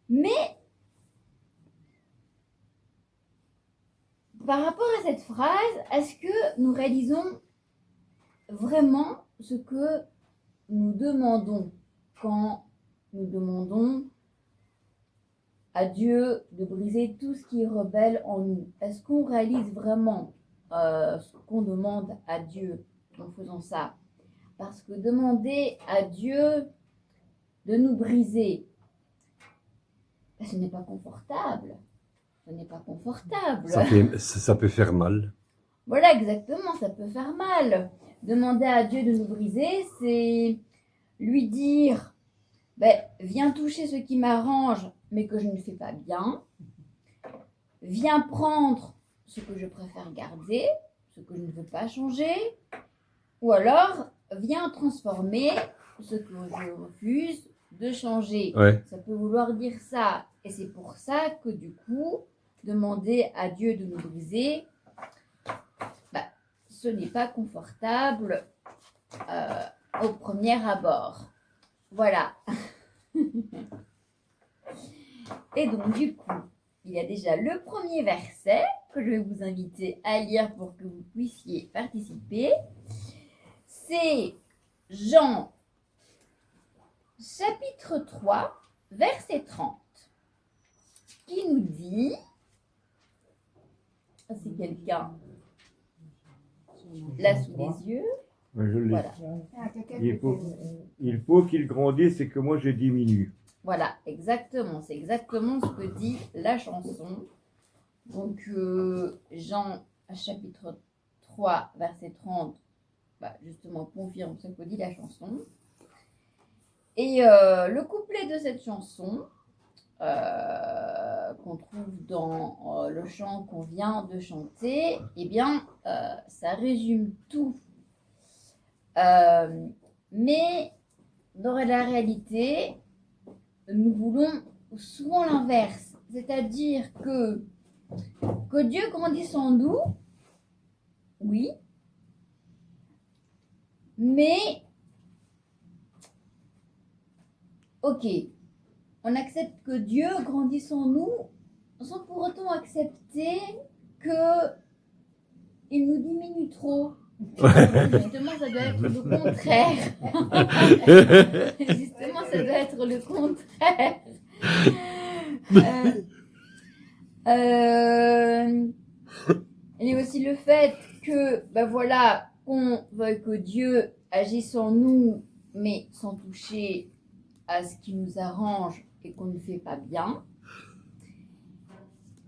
Mais par rapport à cette phrase, est-ce que nous réalisons vraiment ce que nous demandons quand nous demandons à Dieu de briser tout ce qui est rebelle en nous? Est-ce qu'on réalise vraiment ce qu'on demande à Dieu en faisant ça? Parce que demander à Dieu de nous briser, ce n'est pas confortable. Ce n'est pas confortable. Ça peut faire mal. Voilà, exactement, ça peut faire mal. Demander à Dieu de nous briser, c'est lui dire, viens toucher ce qui m'arrange, mais que je ne fais pas bien. Viens prendre ce que je préfère garder, ce que je ne veux pas changer. Ou alors, viens transformer ce que je refuse de changer. Ouais. Ça peut vouloir dire ça. Et c'est pour ça que du coup, demander à Dieu de nous briser, ce n'est pas confortable au premier abord. Voilà. Et donc du coup, il y a déjà le premier verset que je vais vous inviter à lire pour que vous puissiez participer. C'est Jean chapitre 3, verset 30, qui nous dit, si quelqu'un l'a sous les yeux, Je l'ai. voilà. Il faut qu'il grandisse et que moi je diminue. Voilà, exactement. C'est exactement ce que dit la chanson. Donc, Jean, chapitre 3, verset 30, justement, confirme ce que dit la chanson. Et le couplet de cette chanson, qu'on trouve dans le chant qu'on vient de chanter, eh bien, ça résume tout. Mais dans la réalité, nous voulons souvent l'inverse, c'est-à-dire que Dieu grandisse en nous, oui, mais ok, on accepte que Dieu grandisse en nous sans pour autant accepter que il nous diminue trop. Justement, ça doit être le contraire. Justement, ça doit être le contraire. Il y a aussi le fait que, qu'on veuille que Dieu agisse en nous, mais sans toucher à ce qui nous arrange et qu'on ne fait pas bien.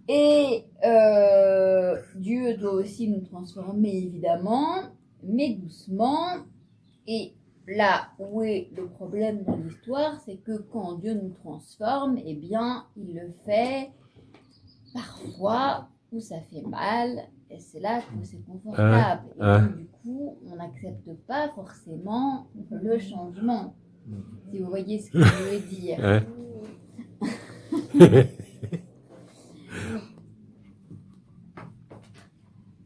Et Dieu doit aussi nous transformer, évidemment, mais doucement. Et là où est le problème dans l'histoire, c'est que quand Dieu nous transforme, eh bien, il le fait parfois où ça fait mal, et c'est là que c'est confortable. Et donc, du coup, on n'accepte pas forcément le changement. Si vous voyez ce que je veux dire.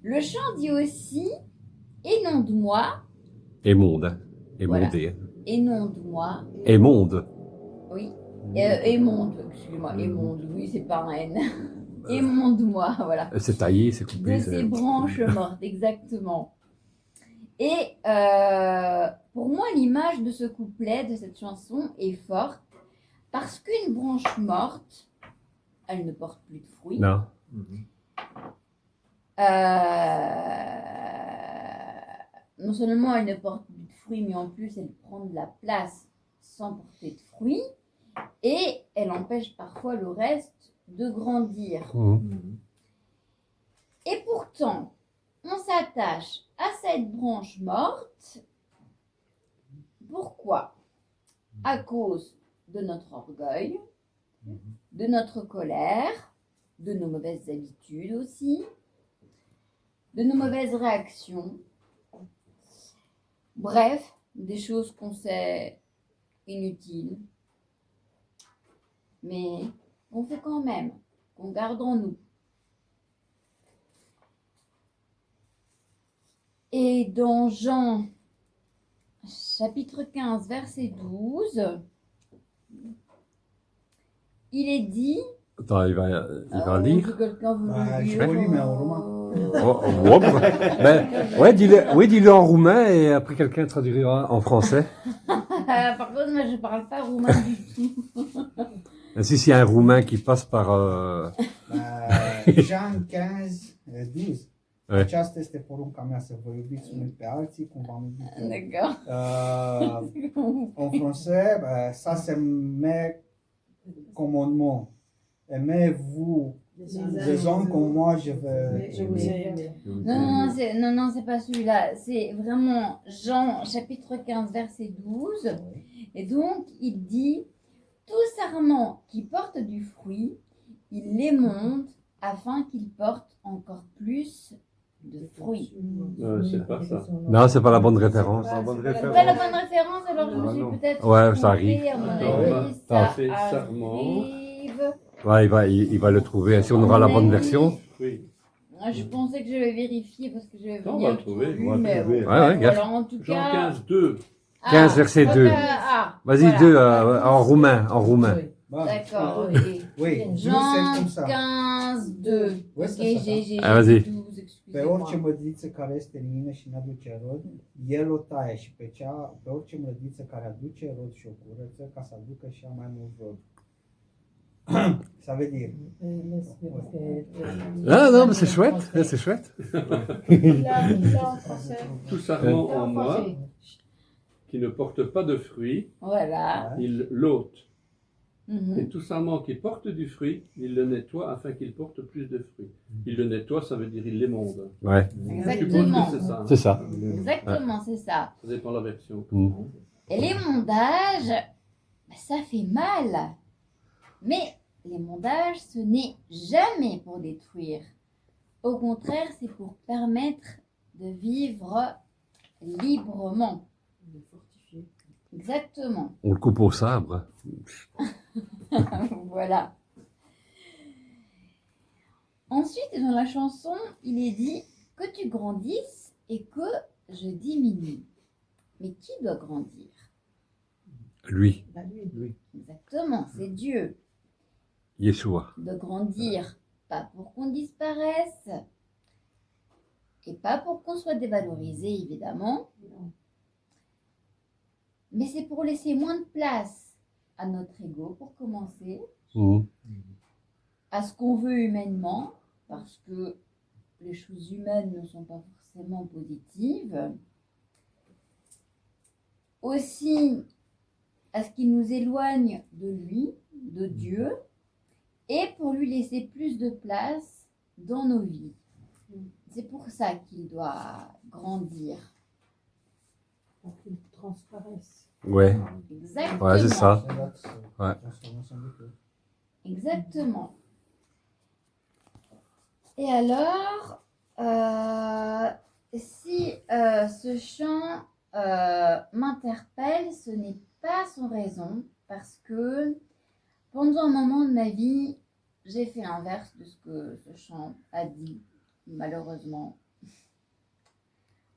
Le chant dit aussi « Énonde-moi ». Émonde. Voilà. Émondé. Énonde-moi. Émonde. Oui. Émonde, excusez-moi. Émonde, oui, c'est pas un N. Émonde-moi, voilà. C'est taillé, c'est coupé. De ces branches mortes, exactement. Et pour moi, l'image de ce couplet, de cette chanson, est forte parce qu'une branche morte, elle ne porte plus de fruits. Non. Non seulement elle ne porte plus de fruits, mais en plus elle prend de la place sans porter de fruits et elle empêche parfois le reste de grandir. Et pourtant, on s'attache à cette branche morte. Pourquoi? À cause de notre orgueil, de notre colère, de nos mauvaises habitudes aussi, de nos mauvaises réactions. Bref, des choses qu'on sait inutiles, mais qu'on fait quand même, qu'on garde en nous. Et dans Jean, chapitre 15, verset 12, il est dit. Attends, il va Si lire. quelqu'un veut Bah, le je lire. relis, mais en roumain. Oh, ben, ouais, dis-le en roumain et après quelqu'un traduira en français. Par contre, moi, je parle pas roumain du tout. Si s'il y a un roumain qui passe par... Jean 15, 12. Ouais. Aceasta este porunca mea, să vă iubiți unii pe alții, cum v-am iubit eu. D'accord. En français, ça se met commandement. Aimez-vous des hommes comme moi, je veux Je vous aimer. aime. Non, c'est pas celui-là. C'est vraiment Jean, chapitre 15, verset 12. Et donc, il dit, tout sarment qui porte du fruit, il l'émonde afin qu'il porte encore plus de fruits. C'est pas ça. Non, c'est pas la bonne référence. La bonne C'est référence. pas la bonne référence, alors je me Ah, suis non. peut-être Ouais, ça trompée, arrive. à mon Attends, avis, ça ça fait sarment. arrive. Ouais, il va le trouver. Si on aura la bonne version. Oui. Je pensais que je vais vérifier parce que je vais Non, on venir va le trouver. tout lu, On va le mais trouver. bon. Ouais, ouais, gaffe. Alors, en tout Jean cas... 15, 2. 15, verset 2. Vas-y, voilà. 2 en roumain. En roumain. Bah, D'accord. Et Oui, nous, c'est Jean comme ça. 15, 2. Ouais, Ok, c'est ça. j'ai Ah, vas-y. 12, Pe orice excusez-moi. mlădiță care este în mine și n-aduce rod, el o taie și pe orice mlădiță care aduce rod și o curăță, ca să aducă și ea mai mult rod. Ça veut dire. Ah non, mais c'est chouette. C'est chouette. Là, en français. Tout sarment Là, en en moi français. qui ne porte pas de fruits, Voilà. il l'ôte. Mhm. Et tout sarment qui porte du fruit, il le nettoie afin qu'il porte plus de fruits. Il le nettoie, ça veut dire il l'émonde. Ouais, Je suppose Exactement. que c'est ça. hein. c'est ça. Exactement, c'est ça. Ça dépend de la version. Mm. Et l'émondage, ça fait mal. Mais l'émondage, ce n'est jamais pour détruire. Au contraire, c'est pour permettre de vivre librement. Exactement. On le coupe au sabre. Voilà. Ensuite, dans la chanson, il est dit que tu grandisses et que je diminue. Mais qui doit grandir? Lui, Bah, lui. Exactement, c'est Dieu. Yeshua. De grandir, pas pour qu'on disparaisse et pas pour qu'on soit dévalorisé, évidemment, mais c'est pour laisser moins de place à notre ego, pour commencer, Mm. à ce qu'on veut humainement, parce que les choses humaines ne sont pas forcément positives. Aussi, à ce qui nous éloigne de lui, de Dieu, et pour lui laisser plus de place dans nos vies. C'est pour ça qu'il doit grandir. Pour qu'il transparaisse. Ouais, Exactement. ouais, c'est ça. Ouais. Transformation de cœur. Exactement. Et alors, si ce chant m'interpelle, ce n'est pas sans raison, parce que pendant un moment de ma vie, j'ai fait l'inverse de ce que ce chant a dit, malheureusement.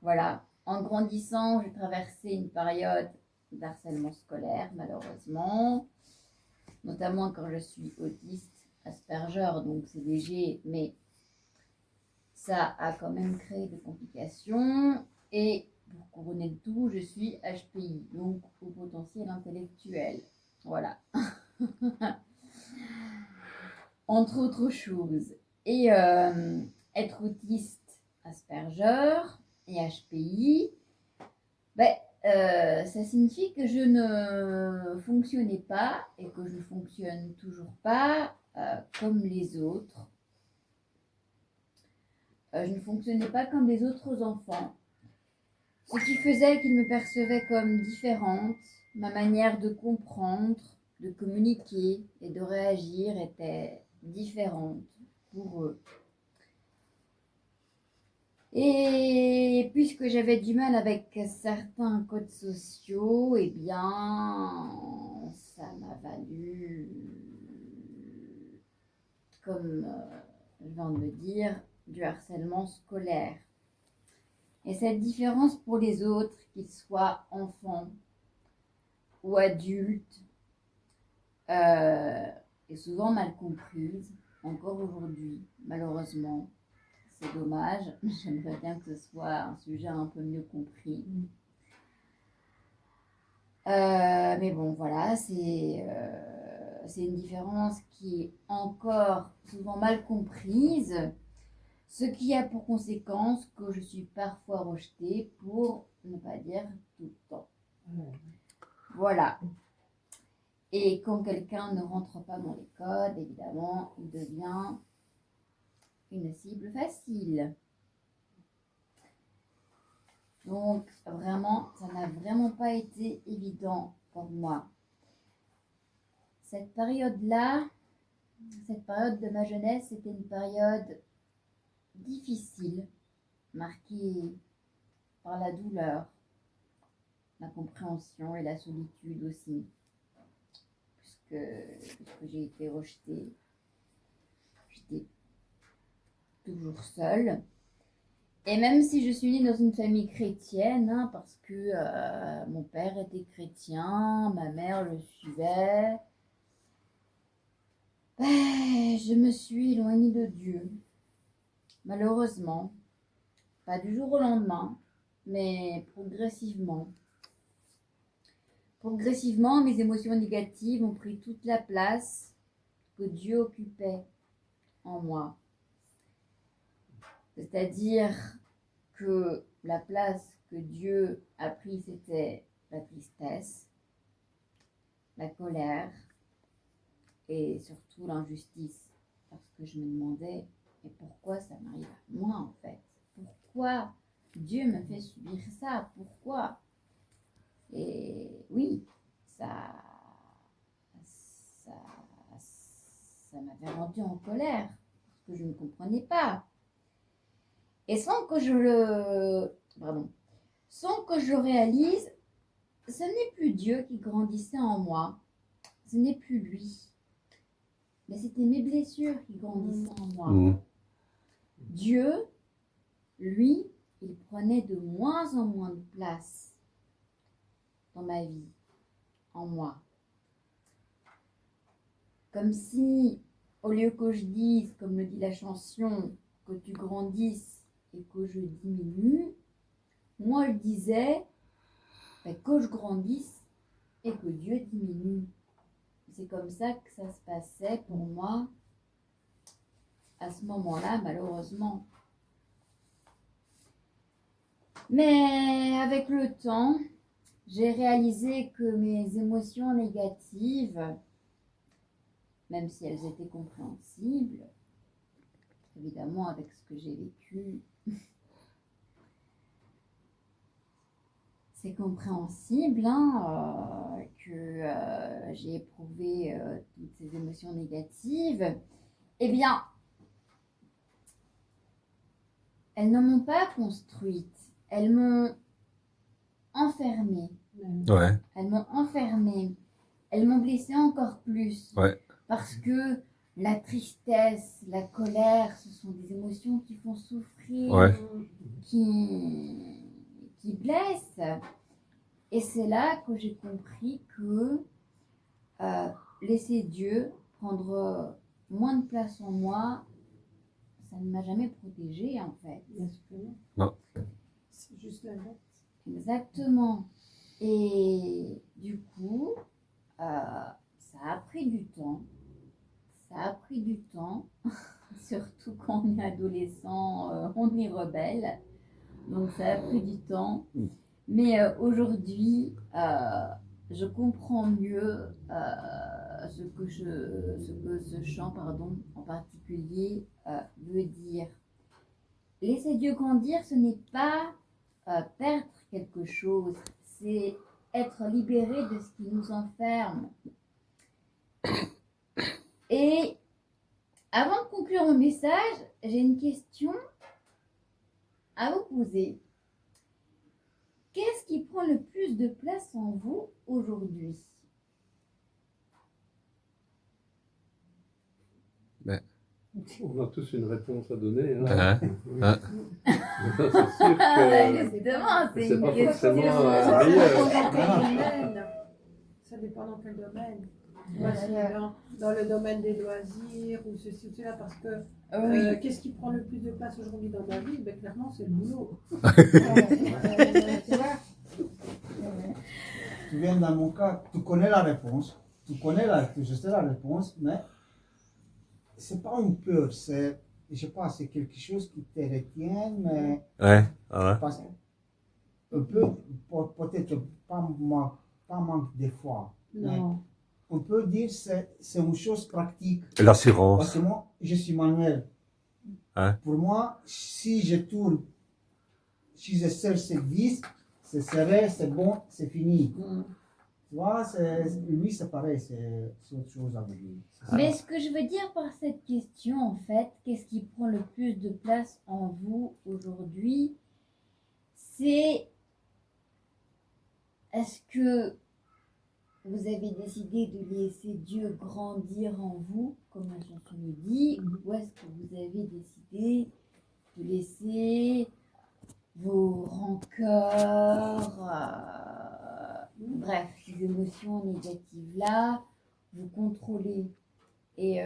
Voilà, en grandissant, j'ai traversé une période d'harcèlement scolaire, malheureusement, notamment quand je suis autiste, Asperger, donc c'est léger, mais ça a quand même créé des complications. Et pour couronner le tout, je suis HPI, donc au potentiel intellectuel. Voilà. Entre autres choses. Et être autiste, Asperger et HPI, ça signifie que je ne fonctionnais pas et que je ne fonctionne toujours pas comme les autres. Je ne fonctionnais pas comme les autres enfants. Ce qui faisait qu'ils me percevaient comme différente. Ma manière de comprendre, de communiquer et de réagir était différente pour eux. Et puisque j'avais du mal avec certains codes sociaux, eh bien, ça m'a valu, comme je viens de le dire, du harcèlement scolaire. Et cette différence pour les autres, qu'ils soient enfants ou adultes, est souvent mal comprise, encore aujourd'hui, malheureusement. C'est dommage, j'aimerais bien que ce soit un sujet un peu mieux compris. Mais bon, voilà, c'est une différence qui est encore souvent mal comprise, ce qui a pour conséquence que je suis parfois rejetée, pour ne pas dire tout le temps. Voilà. Et quand quelqu'un ne rentre pas dans les codes, évidemment, il devient une cible facile. Donc, vraiment, ça n'a vraiment pas été évident pour moi. Cette période-là, cette période de ma jeunesse, c'était une période difficile, marquée par la douleur, la compréhension et la solitude aussi, puisque j'ai été rejetée. J'étais toujours seule. Et même si je suis née dans une famille chrétienne, hein, parce que mon père était chrétien, ma mère le suivait, je me suis éloignée de Dieu. Malheureusement, pas du jour au lendemain, mais progressivement. Progressivement, mes émotions négatives ont pris toute la place que Dieu occupait en moi. C'est-à-dire que la place que Dieu a pris, c'était la tristesse, la colère et surtout l'injustice. Parce que je me demandais, mais pourquoi ça m'arrive à moi en fait? Pourquoi Dieu me fait subir ça? Pourquoi? Et oui, ça m'avait rendu en colère, parce que je ne comprenais pas. Et sans que je réalise, ce n'est plus Dieu qui grandissait en moi, ce n'est plus lui, mais c'était mes blessures qui grandissaient en moi. Dieu, lui, il prenait de moins en moins de place dans ma vie, en moi. Comme si, au lieu que je dise, comme le dit la chanson, que tu grandisses et que je diminue, moi je disais que je grandisse et que Dieu diminue. C'est comme ça que ça se passait pour moi à ce moment-là, malheureusement. Mais avec le temps, j'ai réalisé que mes émotions négatives, même si elles étaient compréhensibles, évidemment avec ce que j'ai vécu, c'est compréhensible que j'ai éprouvé toutes ces émotions négatives. Eh bien, elles ne m'ont pas construite, elles m'ont enfermée. Ouais. Elles m'ont enfermée, elles m'ont blessée encore plus. Ouais. Parce que la tristesse, la colère, ce sont des émotions qui font souffrir, Ouais. qui blessent. Et c'est là que j'ai compris que laisser Dieu prendre moins de place en moi, ça ne m'a jamais protégée en fait. Bien sûr que non. Non. C'est juste l'inverse. Exactement. Et du coup, ça a pris du temps. Ça a pris du temps, surtout quand on est adolescent, on est rebelle. Donc ça a pris du temps. Mais aujourd'hui, je comprends mieux ce que ce chant, en particulier, veut dire. Laisser Dieu grandir, ce n'est pas perdre quelque chose, c'est être libéré de ce qui nous enferme. Et avant de conclure mon message, j'ai une question à vous poser. Qu'est-ce qui prend le plus de place en vous aujourd'hui? On a tous une réponse à donner. Hein. Hein? Hein? C'est sûr que Justement, c'est c'est une pas question. forcément Ça meilleur. dépend dans quel domaine. Ça dépend dans quel domaine. Moi, c'est dans le domaine des loisirs ou ceci ou cela, parce que Oui. qu'est-ce qui prend le plus de place aujourd'hui dans ma vie? Ben, clairement, c'est le boulot. Tu vois, tu viens dans mon cas, tu connais la réponse, je sais la réponse, mais c'est pas une peur, c'est, je sais pas, c'est quelque chose qui te retient, mais Ouais, ouais. parce un peu, peut-être pas manque de foi, mais Non. on peut dire c'est une chose pratique. Parce L'assurance. que moi, je suis manuel. Hein? Pour moi, si je tourne, si je serre cette vis, c'est serré, c'est bon, c'est fini. Tu vois, lui, c'est pareil, c'est autre chose à vous dire. Mais ce que je veux dire par cette question, en fait, qu'est-ce qui prend le plus de place en vous aujourd'hui? C'est est-ce que vous avez décidé de laisser Dieu grandir en vous, comme la chanson le dit, ou est-ce que vous avez décidé de laisser vos rancœurs, bref, ces émotions négatives-là, vous contrôler? Et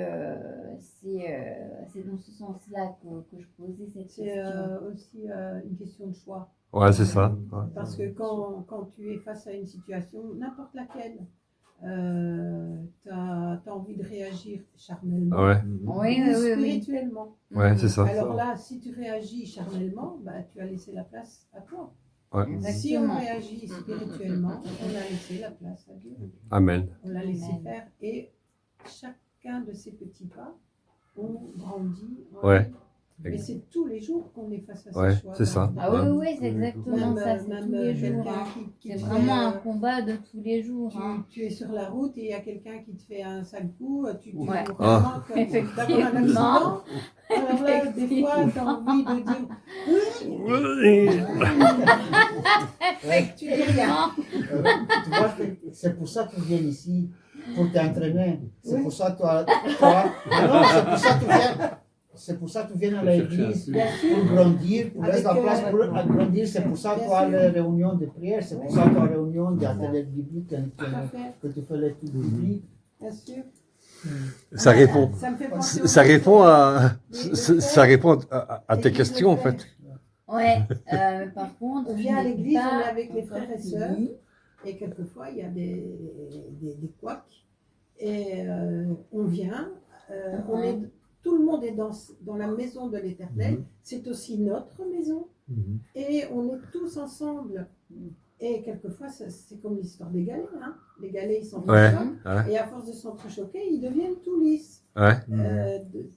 c'est dans ce sens-là que je posais cette C'est question. aussi une question de choix. Ouais, c'est ça. Ouais. Parce que quand tu es face à une situation, n'importe laquelle, tu as envie de réagir charnellement Ouais, ou Oui, oui, oui, oui. spirituellement. ouais, c'est ça. Alors là, si tu réagis charnellement, bah, tu as laissé la place à toi. Ouais. Si on Exactement. réagit spirituellement, on a laissé la place à Dieu. Amen. On l'a laissé Amen. faire. Et chacun de ces petits pas, on grandit. Ouais. Mais c'est tous les jours qu'on est face à Ouais, ces choix. c'est ça. Ah oui, oui, oui, c'est exactement Même, ça, c'est même tous les jours. quelqu'un Hein. qui C'est te vraiment un fait, combat de tous les jours. Hein. tu es sur la route et il y a quelqu'un qui te fait un sale coup, tu Ouais. vraiment que Effectivement. d'avoir un accident. Alors là, des fois, tu as envie de dire tu dis rien. Tu vois, c'est pour ça que tu viens ici, pour t'entraîner. C'est Oui. pour ça que non, c'est pour ça que tu viens à l'église, Bien sûr. pour grandir, pour laisser la Avec, place pour grandir. C'est pour ça que tu as les réunions de prière, c'est pour ça que tu as les réunions d'ateliers bibliques, Tout à fait, que tu fais l'étude biblique. bien sûr. Ça répond. Ça me fait penser Ça répond à, Le ça répond à tes L'église questions, en le fait. fait. Ouais, par contre, On je vient à n'ai l'église, pas on est avec les encore frères et sœurs. fini. Et quelquefois, il y a des couacs. Et on vient, on est, tout le monde est dans la maison de l'Éternel. C'est aussi notre maison. Et on est tous ensemble. Et quelquefois, c'est comme l'histoire des galets. Hein. Les galets, ils Ouais. s'entrechoquent. Ouais. Et à force de s'entrechoquer, ils deviennent tout lisses. Ouais.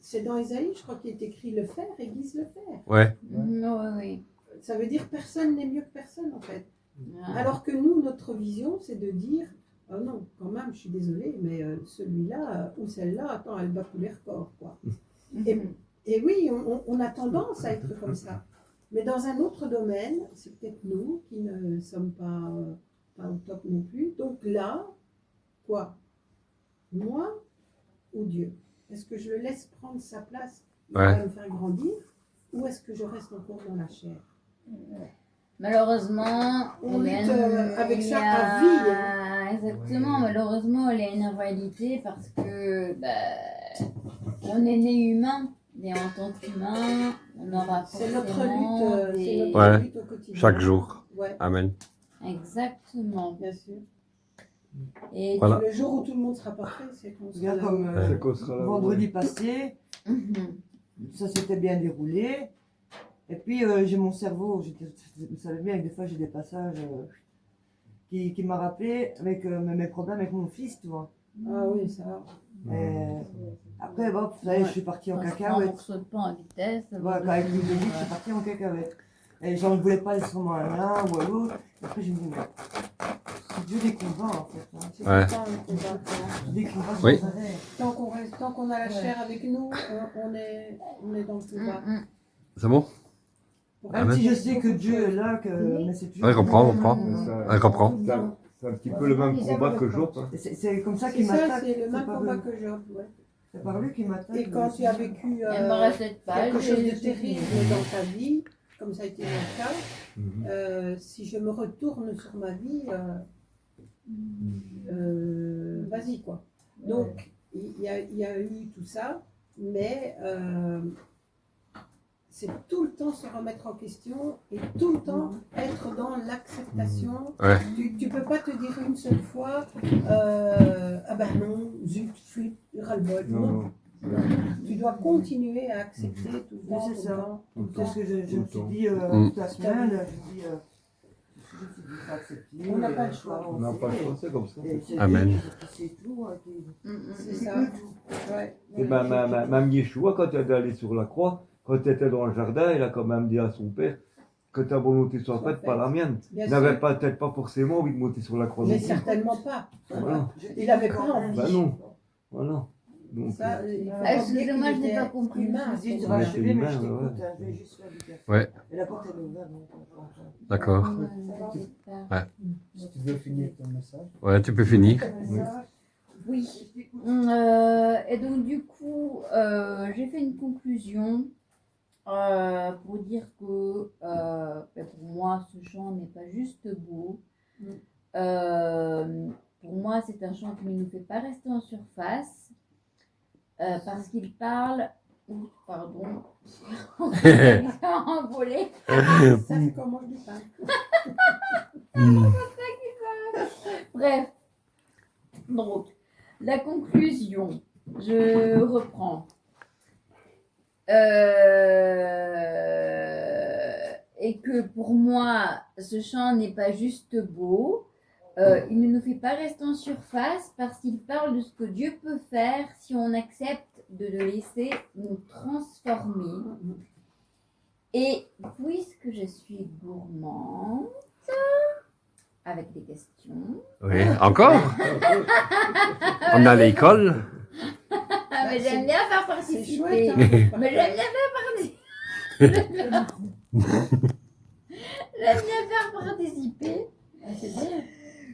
C'est dans Isaïe, je crois qu'il est écrit le fer aiguise le fer. Ouais. Oui, oui. Ça veut dire personne n'est mieux que personne, en fait. Ah. Alors que nous, notre vision, c'est de dire oh non, quand même, je suis désolée, mais celui-là ou celle-là, attends, elle bat tous les records, quoi. Et oui, on a tendance à être comme ça. Mais dans un autre domaine, c'est peut-être nous qui ne sommes pas au top non plus. Donc là, quoi? Moi ou Dieu? Est-ce que je le laisse prendre sa place et Ouais. me faire grandir? Ou est-ce que je reste encore dans la chair? Malheureusement, On lutte Hélène, avec il y ça a- à vie, hein. Exactement, malheureusement, il y a une réalité parce que on est né humain et en tant qu'humain, on aura C'est notre forcément lutte, des- c'est notre Ouais. lutte au quotidien. Chaque jour. Ouais, Amen. Exactement. bien sûr. Et Voilà. Le jour où tout le monde sera parfait, c'est qu'on sera Regarde là. comme Ouais. C'est qu'on sera là, vendredi ouais. passé, Mhm. ça s'était bien déroulé. Et puis j'ai mon cerveau, vous savez bien que des fois j'ai des passages qui m'a rappelé avec mes problèmes avec mon fils, tu vois. Ah oui, ça. Et après, bon, vous savez, je suis partie en On se prend un cacahuète. morceau de pain à vitesse. Voilà, avec le bébé, je suis partie en cacahuète. Et j'en voulais pas aller sur à l'un ou à l'autre. Et après, je me dis, mais c'est Dieu des combats, en fait. Hein. C'est Ouais. tout le temps un combat. Des combats Oui. sans arrêt. Tant qu'on a la chair avec nous, on est dans le combat. Mhm. C'est bon? Même Amen. si je sais que Dieu est là, mais c'est toujours. Ouais, reprends, reprends. Ça- Ouais, reprends. C'est un petit peu le même combat que Job. Hein. C'est comme ça C'est qu'il ça, m'attaque. c'est le même pas combat lui. que Job. Ouais. C'est par lui qui m'attaque. Et quand tu as vécu Il me reste cette page. quelque chose et de c'est terrible fini. dans ta vie, comme ça a été mon cas, si je me retourne sur ma vie, vas-y quoi. Donc, il y a eu tout ça, mais c'est tout le temps se remettre en question et tout le temps être dans l'acceptation. Ouais. Tu peux pas te dire une seule fois, ah ben non, zut, flip, ras-le-bol. Non. Tu dois continuer à accepter tout le temps. C'est tout ça. le temps, tout le C'est temps. ce que je me suis dit toute la semaine. Je me suis dit, faut accepter. On n'a pas le choix. On n'a pas le choix, c'est comme ça. Amen. C'est tout. C'est ça. Ouais. Et même Yeshua, quand il est allé sur la croix, quand il était dans le jardin, il a quand même dit à son père que ta volonté soit faite, pas la mienne. Bien Il sûr. n'avait peut-être pas forcément envie de monter sur la croix. Mais non plus. certainement pas. Voilà. Il n'avait pas envie. Ben non. Voilà. Donc, Ça, il faut Ah, pas excusez-moi, oublier je n'ai qu'il pas était compris. humain. Je dis, tu Ouais, vas c'est achever, mais humain, je t'écoute. ouais. Je vais juste faire du café. Ouais. Et la porte est ouverte. Donc, D'accord. Si tu veux finir ton message. Ouais, tu peux finir. Oui. Et donc du coup, j'ai fait une conclusion pour dire que pour moi, ce chant n'est pas juste beau. Pour moi, c'est un chant qui ne nous fait pas rester en surface parce qu'il parle. Ouh, pardon, envolé. Ça, c'est comme moi je dis pas. Bref, donc la conclusion, je reprends. Et que pour moi, ce chant n'est pas juste beau, il ne nous fait pas rester en surface parce qu'il parle de ce que Dieu peut faire si on accepte de le laisser nous transformer. Et puisque je suis gourmande, avec des questions. Oui, encore? On est à l'école? Ah, mais j'aime bien faire C'est participer. chouette. Hein, Mais j'aime bien faire participer. C'est bien.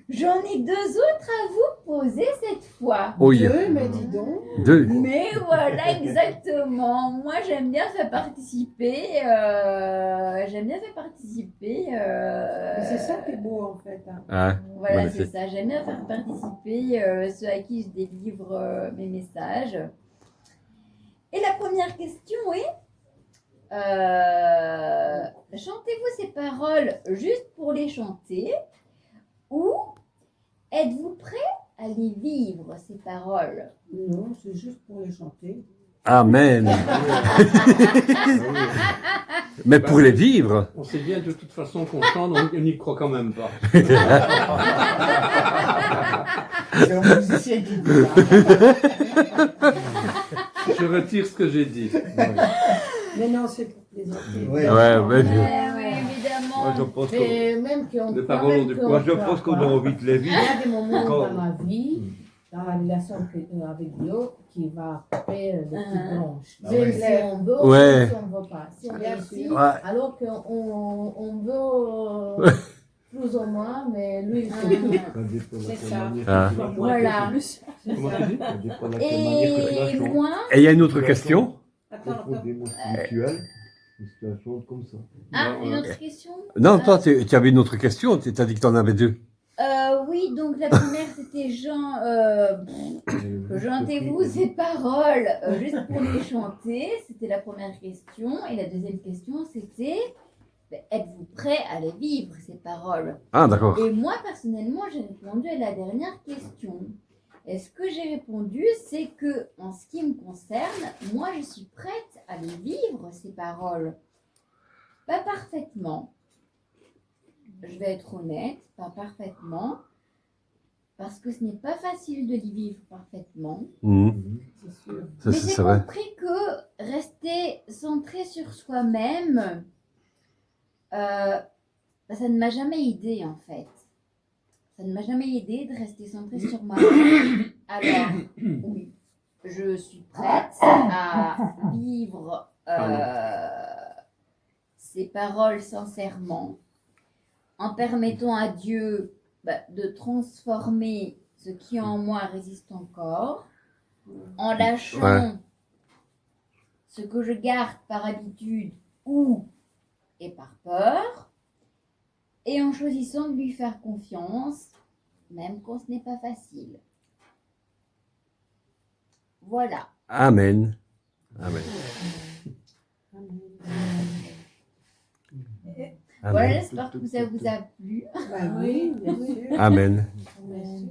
J'en ai deux autres à vous poser cette fois. Oui. Deux, mais dis donc. Deux. Mais voilà, exactement. Moi, j'aime bien faire participer. Mais c'est ça qui est beau en fait. Hein. Ah, Voilà, magnifique. c'est ça. J'aime bien faire participer ceux à qui je délivre mes messages. Et la première question est chantez-vous ces paroles juste pour les chanter ou êtes-vous prêt à les vivre, ces paroles? Non, c'est juste pour les chanter. Amen. Mais pour les vivre. On sait bien de toute façon qu'on chante, on n'y croit quand même pas. C'est un musicien qui dit ça. Je retire ce que j'ai dit. Mais non, c'est pour plaisanter. Ouais. Ouais, mais... Oui, évidemment. moi, je pense que- Et même qu'on Les paroles ont du poids. moi, je pense qu'on a envie de les Il y vivre. a des moments Quand- dans ma vie, dans la relation avec Dieu, qui va couper les petites branches. Ah Même ouais. si on veut, Ouais. même si on ne veut pas. Si on Bien réussit, sûr. Ouais. alors qu'on veut plus ou moins, mais lui, il fait tout. Ça dépend de C'est quelle ça. manière Ah. que tu la chantes. Voilà. Comment tu dis? Ça dépend de quelle manière que tu la Et chantes. moi, Et il y a une autre question? Attends, attends. Profondément spirituelle, et tu la chantes comme ça. une autre question? Non, toi, tu avais une autre question. Tu as dit que tu en avais deux. Oui, donc la première c'était chantez-vous ces paroles juste pour les chanter, c'était la première question. Et la deuxième question c'était êtes-vous prêt à les vivre ces paroles? Ah, d'accord. Et moi personnellement j'ai répondu à la dernière question. Et ce que j'ai répondu c'est que en ce qui me concerne, moi je suis prête à les vivre ces paroles. Pas parfaitement. Je vais être honnête, pas parfaitement, parce que ce n'est pas facile de les vivre parfaitement. Mhm. C'est sûr. Ça, Mais c'est j'ai vrai. compris que rester centré sur soi-même, ça ne m'a jamais aidé en fait. Ça ne m'a jamais aidé de rester centré sur moi-même. Alors, oui, je suis prête à vivre ces paroles sincèrement, en permettant à Dieu de transformer ce qui en moi résiste encore, en lâchant Ouais. ce que je garde par habitude ou et par peur, et en choisissant de lui faire confiance, même quand ce n'est pas facile. Voilà. Amen. Amen. Voilà, Amen. j'espère que ça vous a plu. Bah oui, bien sûr. Amen. Bien sûr.